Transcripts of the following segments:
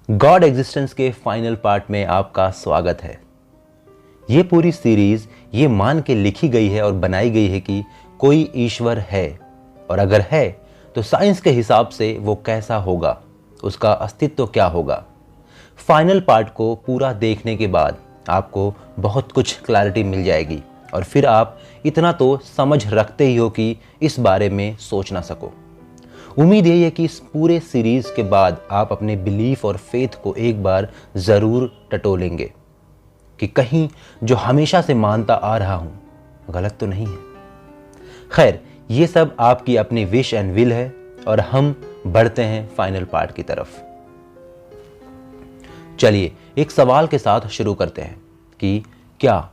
God existence के final part में आपका स्वागत है। ये पूरी सीरीज ये मान के लिखी गई है और बनाई गई है कि कोई ईश्वर है, और अगर है तो साइंस के हिसाब से वो कैसा होगा, उसका अस्तित्व क्या होगा। फाइनल पार्ट को पूरा देखने के बाद आपको बहुत कुछ क्लैरिटी मिल जाएगी और फिर आप इतना तो समझ रखते ही हो कि इस बारे में सोच ना सको। उम्मीद यही है कि इस पूरे सीरीज के बाद आप अपने बिलीफ और फेथ को एक बार ज़रूर टटोलेंगे कि कहीं जो हमेशा से मानता आ रहा हूं गलत तो नहीं है। खैर, ये सब आपकी अपनी विश एंड विल है और हम बढ़ते हैं फाइनल पार्ट की तरफ। चलिए एक सवाल के साथ शुरू करते हैं कि क्या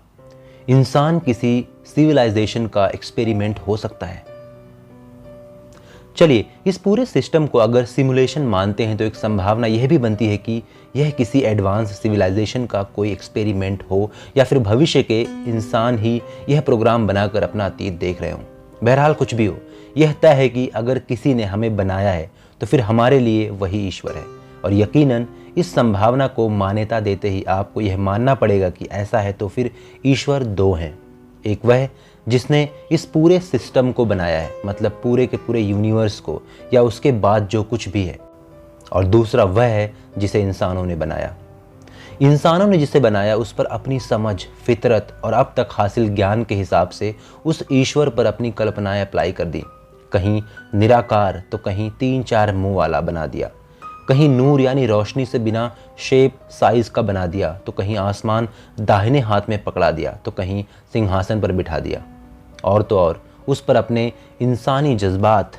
इंसान किसी सिविलाइजेशन का एक्सपेरिमेंट हो सकता है। चलिए इस पूरे सिस्टम को अगर सिमुलेशन मानते हैं तो एक संभावना यह भी बनती है कि यह किसी एडवांस सिविलाइजेशन का कोई एक्सपेरिमेंट हो या फिर भविष्य के इंसान ही यह प्रोग्राम बनाकर अपना अतीत देख रहे हों। बहरहाल कुछ भी हो, यह तय है कि अगर किसी ने हमें बनाया है तो फिर हमारे लिए वही ईश्वर है। और यकीनन इस संभावना को मान्यता देते ही आपको यह मानना पड़ेगा कि ऐसा है तो फिर ईश्वर दो हैं। एक वह जिसने इस पूरे सिस्टम को बनाया है, मतलब पूरे के पूरे यूनिवर्स को या उसके बाद जो कुछ भी है, और दूसरा वह है जिसे इंसानों ने बनाया। इंसानों ने जिसे बनाया उस पर अपनी समझ, फितरत और अब तक हासिल ज्ञान के हिसाब से उस ईश्वर पर अपनी कल्पनाएं अप्लाई कर दी। कहीं निराकार तो कहीं 3-4 मुंह वाला बना दिया, कहीं नूर यानी रोशनी से बिना शेप साइज का बना दिया, तो कहीं आसमान दाहिने हाथ में पकड़ा दिया, तो कहीं सिंहासन पर बिठा दिया, और तो और उस पर अपने इंसानी जज्बात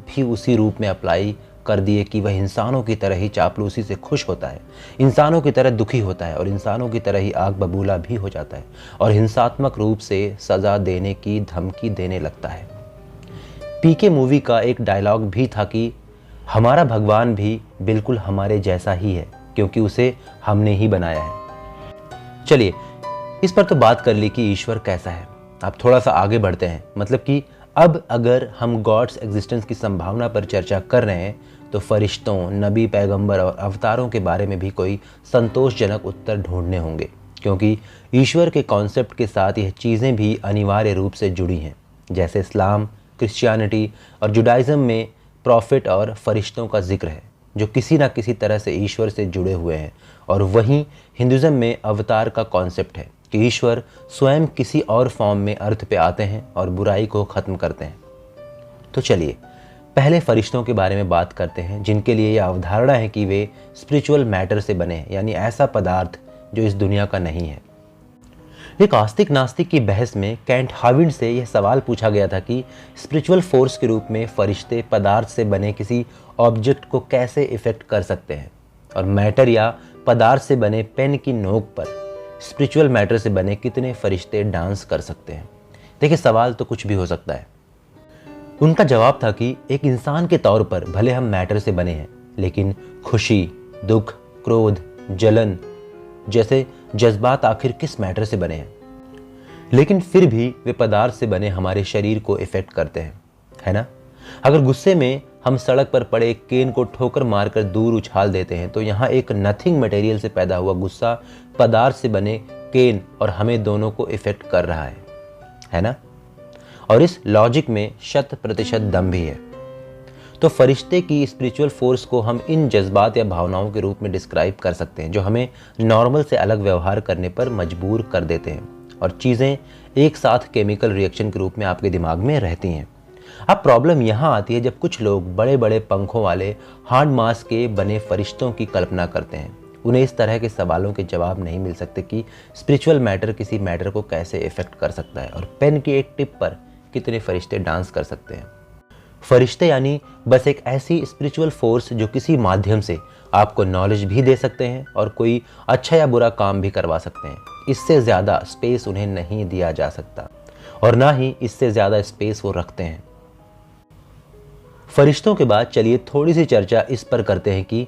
भी उसी रूप में अप्लाई कर दिए कि वह इंसानों की तरह ही चापलूसी से खुश होता है, इंसानों की तरह दुखी होता है और इंसानों की तरह ही आग बबूला भी हो जाता है और हिंसात्मक रूप से सज़ा देने की धमकी देने लगता है। पीके मूवी का एक डायलॉग भी था कि हमारा भगवान भी बिल्कुल हमारे जैसा ही है क्योंकि उसे हमने ही बनाया है। चलिए इस पर तो बात कर ली कि ईश्वर कैसा है। अब थोड़ा सा आगे बढ़ते हैं, मतलब कि अब अगर हम गॉड्स एग्जिस्टेंस की संभावना पर चर्चा कर रहे हैं तो फरिश्तों, नबी, पैगंबर और अवतारों के बारे में भी कोई संतोषजनक उत्तर ढूंढने होंगे, क्योंकि ईश्वर के कॉन्सेप्ट के साथ यह चीज़ें भी अनिवार्य रूप से जुड़ी हैं। जैसे इस्लाम, क्रिश्चियनिटी और जुडाइज़म में प्रॉफिट और फरिश्तों का जिक्र है जो किसी ना किसी तरह से ईश्वर से जुड़े हुए हैं, और वहीं हिंदुज़म में अवतार का कॉन्सेप्ट है कि ईश्वर स्वयं किसी और फॉर्म में अर्थ पे आते हैं और बुराई को ख़त्म करते हैं। तो चलिए पहले फरिश्तों के बारे में बात करते हैं जिनके लिए यह अवधारणा है कि वे स्पिरिचुअल मैटर से बने हैं, यानी ऐसा पदार्थ जो इस दुनिया का नहीं है। एक आस्तिक नास्तिक की बहस में कैंट हाविंड से यह सवाल पूछा गया था कि स्पिरिचुअल फोर्स के रूप में फरिश्ते पदार्थ से बने किसी ऑब्जेक्ट को कैसे इफेक्ट कर सकते हैं, और मैटर या पदार्थ से बने पेन की नोक पर स्पिरिचुअल मैटर से बने कितने फरिश्ते डांस कर सकते हैं। देखिए सवाल तो कुछ भी हो सकता है। उनका जवाब था कि एक इंसान के तौर पर भले हम मैटर से बने हैं, लेकिन खुशी, दुख, क्रोध, जलन जैसे जज्बात आखिर किस मैटर से बने हैं, लेकिन फिर भी वे पदार्थ से बने हमारे शरीर को इफेक्ट करते हैं, है ना। अगर गुस्से में हम सड़क पर पड़े केन को ठोकर मारकर दूर उछाल देते हैं तो यहाँ एक नथिंग मटेरियल से पैदा हुआ गुस्सा पदार्थ से बने केन और हमें दोनों को इफेक्ट कर रहा है ना। और इस लॉजिक में 100% दम भी है। तो फरिश्ते की स्पिरिचुअल फोर्स को हम इन जज्बात या भावनाओं के रूप में डिस्क्राइब कर सकते हैं जो हमें नॉर्मल से अलग व्यवहार करने पर मजबूर कर देते हैं और चीज़ें एक साथ केमिकल रिएक्शन के रूप में आपके दिमाग में रहती हैं। अब प्रॉब्लम यहाँ आती है जब कुछ लोग बड़े बड़े पंखों वाले हार्ड मास के बने फरिश्तों की कल्पना करते हैं। उन्हें इस तरह के सवालों के जवाब नहीं मिल सकते कि स्पिरिचुअल मैटर किसी मैटर को कैसे इफेक्ट कर सकता है और पेन की एक टिप पर कितने फरिश्ते डांस कर सकते हैं। फरिश्ते यानी बस एक ऐसी स्पिरिचुअल फोर्स जो किसी माध्यम से आपको नॉलेज भी दे सकते हैं और कोई अच्छा या बुरा काम भी करवा सकते हैं। इससे ज़्यादा स्पेस उन्हें नहीं दिया जा सकता और ना ही इससे ज़्यादा स्पेस वो रखते हैं। फरिश्तों के बाद चलिए थोड़ी सी चर्चा इस पर करते हैं कि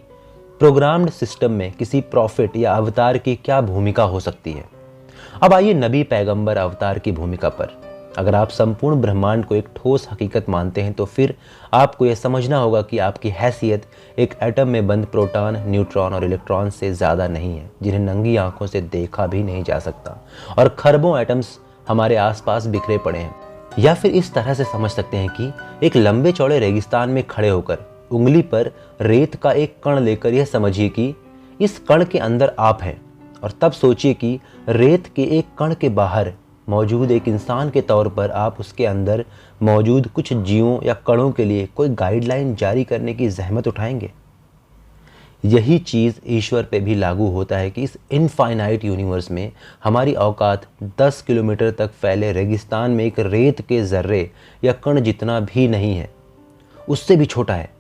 प्रोग्राम्ड सिस्टम में किसी प्रॉफिट या अवतार की क्या भूमिका हो सकती है। अब आइए नबी, पैगंबर, अवतार की भूमिका पर। अगर आप संपूर्ण ब्रह्मांड को एक ठोस हकीकत मानते हैं तो फिर आपको यह समझना होगा कि आपकी हैसियत एक एटम में बंद प्रोटॉन, न्यूट्रॉन और इलेक्ट्रॉन से ज़्यादा नहीं है, जिन्हें नंगी आंखों से देखा भी नहीं जा सकता, और खरबों एटम्स हमारे आसपास बिखरे पड़े हैं। या फिर इस तरह से समझ सकते हैं कि एक लंबे चौड़े रेगिस्तान में खड़े होकर उंगली पर रेत का एक कण लेकर यह समझिए कि इस कण के अंदर आप हैं, और तब सोचिए कि रेत के एक कण के बाहर मौजूद एक इंसान के तौर पर आप उसके अंदर मौजूद कुछ जीवों या कणों के लिए कोई गाइडलाइन जारी करने की जहमत उठाएंगे। यही चीज़ ईश्वर पे भी लागू होता है कि इस इनफाइनाइट यूनिवर्स में हमारी औकात 10 किलोमीटर तक फैले रेगिस्तान में एक रेत के जर्रे या कण जितना भी नहीं है, उससे भी छोटा है।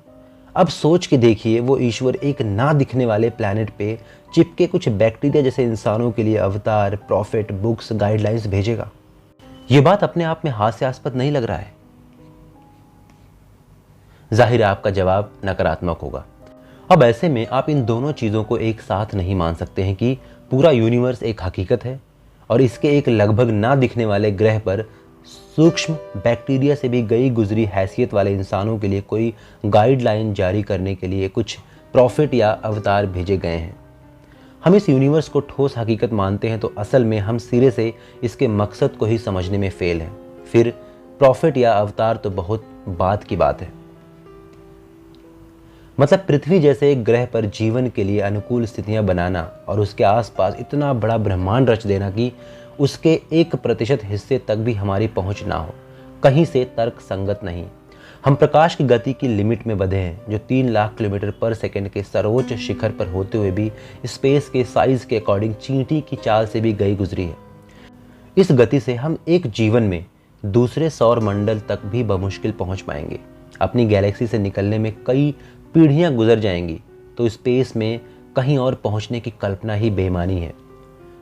अब सोच के देखिए, वो ईश्वर एक ना दिखने वाले प्लैनेट पे चिपके कुछ बैक्टीरिया जैसे इंसानों के लिए अवतार, प्रॉफिट, बुक्स, गाइडलाइंस भेजेगा। ये बात अपने आप में हास्यास्पद नहीं लग रहा है? जाहिर है आपका जवाब नकारात्मक होगा। अब ऐसे में आप इन दोनों चीज़ों को एक साथ नहीं मान सकते हैं कि पूरा यूनिवर्स एक हकीकत है और इसके एक लगभग ना दिखने वाले ग्रह पर सूक्ष्म बैक्टीरिया से भी गई गुजरी हैसियत वाले इंसानों के लिए कोई गाइडलाइन जारी करने के लिए कुछ प्रॉफिट या अवतार भेजे गए हैं। हम इस यूनिवर्स को ठोस हकीकत मानते हैं तो असल में हम सिरे से इसके मकसद को ही समझने में फेल हैं। फिर प्रॉफिट या अवतार तो बहुत बात की बात है। मतलब पृथ्वी जैसे एक ग्रह पर जीवन के लिए अनुकूल स्थितियां बनाना और उसके आसपास इतना बड़ा ब्रह्मांड रच देना कि उसके 1% हिस्से तक भी हमारी पहुंच ना हो, कहीं से तर्क संगत नहीं। हम प्रकाश की गति की लिमिट में बंधे हैं, जो 3 लाख किलोमीटर पर सेकंड के सर्वोच्च शिखर पर होते हुए भी स्पेस के साइज के अकॉर्डिंग चींटी की चाल से भी गई गुजरी है। इस गति से हम एक जीवन में दूसरे सौर मंडल तक भी बमुश्किल पहुंच पाएंगे। अपनी गैलेक्सी से निकलने में कई पीढ़ियां गुजर जाएंगी तो स्पेस में कहीं और पहुंचने की कल्पना ही बेईमानी है।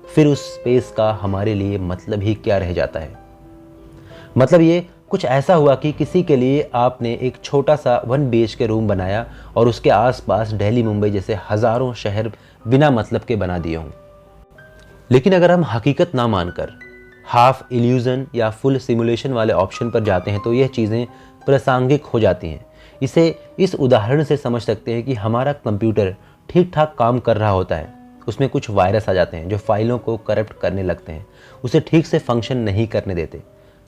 फिर उस स्पेस का हमारे लिए मतलब ही क्या रह जाता है? मतलब ये कुछ ऐसा हुआ कि किसी के लिए आपने एक छोटा सा 1 BHK रूम बनाया और उसके आसपास दिल्ली, मुंबई जैसे हजारों शहर बिना मतलब के बना दिए हों। लेकिन अगर हम हकीकत ना मानकर हाफ इल्यूजन या फुल सिमुलेशन वाले ऑप्शन पर जाते हैं तो यह चीज़ें प्रासंगिक हो जाती हैं। इसे इस उदाहरण से समझ सकते हैं कि हमारा कंप्यूटर ठीक ठाक काम कर रहा होता है, उसमें कुछ वायरस आ जाते हैं जो फाइलों को करप्ट करने लगते हैं, उसे ठीक से फंक्शन नहीं करने देते।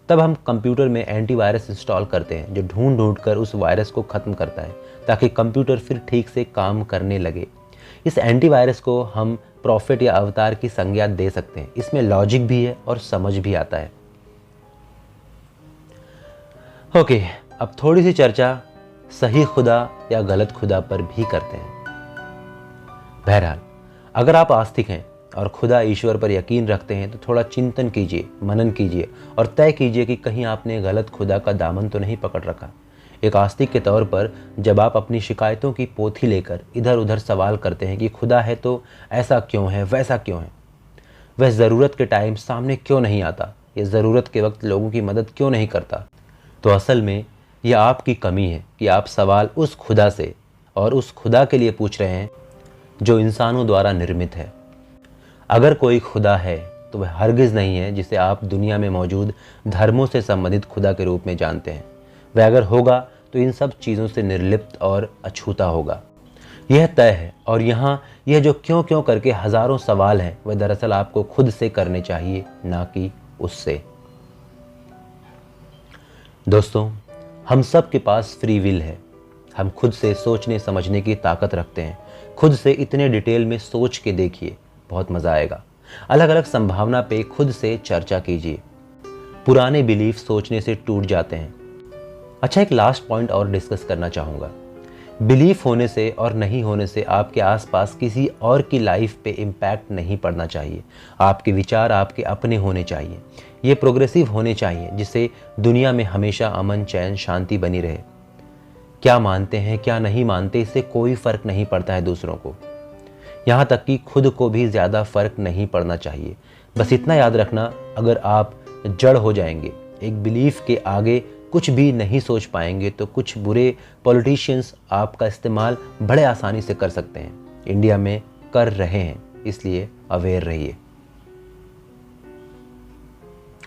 तब हम कंप्यूटर में एंटीवायरस इंस्टॉल करते हैं जो ढूंढ ढूंढ कर उस वायरस को ख़त्म करता है ताकि कंप्यूटर फिर ठीक से काम करने लगे। इस एंटीवायरस को हम प्रॉफिट या अवतार की संज्ञा दे सकते हैं। इसमें लॉजिक भी है और समझ भी आता है। ओके, अब थोड़ी सी चर्चा सही खुदा या गलत खुदा पर भी करते हैं। बहरहाल, अगर आप आस्तिक हैं और खुदा ईश्वर पर यकीन रखते हैं तो थोड़ा चिंतन कीजिए, मनन कीजिए और तय कीजिए कि कहीं आपने गलत खुदा का दामन तो नहीं पकड़ रखा। एक आस्तिक के तौर पर जब आप अपनी शिकायतों की पोथी लेकर इधर उधर सवाल करते हैं कि खुदा है तो ऐसा क्यों है, वैसा क्यों है, वह ज़रूरत के टाइम सामने क्यों नहीं आता, या ज़रूरत के वक्त लोगों की मदद क्यों नहीं करता, तो असल में यह आपकी कमी है कि आप सवाल उस खुदा से और उस खुदा के लिए पूछ रहे हैं जो इंसानों द्वारा निर्मित है। अगर कोई खुदा है तो वह हरगिज़ नहीं है जिसे आप दुनिया में मौजूद धर्मों से संबंधित खुदा के रूप में जानते हैं। वह अगर होगा तो इन सब चीज़ों से निर्लिप्त और अछूता होगा, यह तय है। और यहाँ यह जो क्यों क्यों करके हज़ारों सवाल हैं वह दरअसल आपको खुद से करने चाहिए, ना कि उससे। दोस्तों, हम सब के पास फ्री विल है। हम खुद से सोचने समझने की ताकत रखते हैं। खुद से इतने डिटेल में सोच के देखिए, बहुत मज़ा आएगा। अलग अलग संभावना पे खुद से चर्चा कीजिए। पुराने बिलीफ सोचने से टूट जाते हैं। अच्छा, एक लास्ट पॉइंट और डिस्कस करना चाहूँगा। बिलीफ होने से और नहीं होने से आपके आसपास किसी और की लाइफ पे इम्पैक्ट नहीं पड़ना चाहिए। आपके विचार आपके अपने होने चाहिए। ये प्रोग्रेसिव होने चाहिए जिससे दुनिया में हमेशा अमन, चैन, शांति बनी रहे। क्या मानते हैं क्या नहीं मानते, इससे कोई फ़र्क नहीं पड़ता है दूसरों को। यहाँ तक कि खुद को भी ज़्यादा फर्क नहीं पड़ना चाहिए। बस इतना याद रखना, अगर आप जड़ हो जाएंगे, एक बिलीफ के आगे कुछ भी नहीं सोच पाएंगे, तो कुछ बुरे पॉलिटिशियंस आपका इस्तेमाल बड़े आसानी से कर सकते हैं। इंडिया में कर रहे हैं, इसलिए अवेयर रहिए।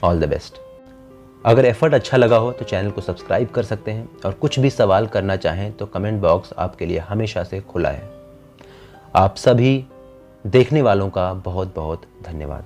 All the best. अगर एफर्ट अच्छा लगा हो तो चैनल को सब्सक्राइब कर सकते हैं, और कुछ भी सवाल करना चाहें तो कमेंट बॉक्स आपके लिए हमेशा से खुला है। आप सभी देखने वालों का बहुत बहुत धन्यवाद।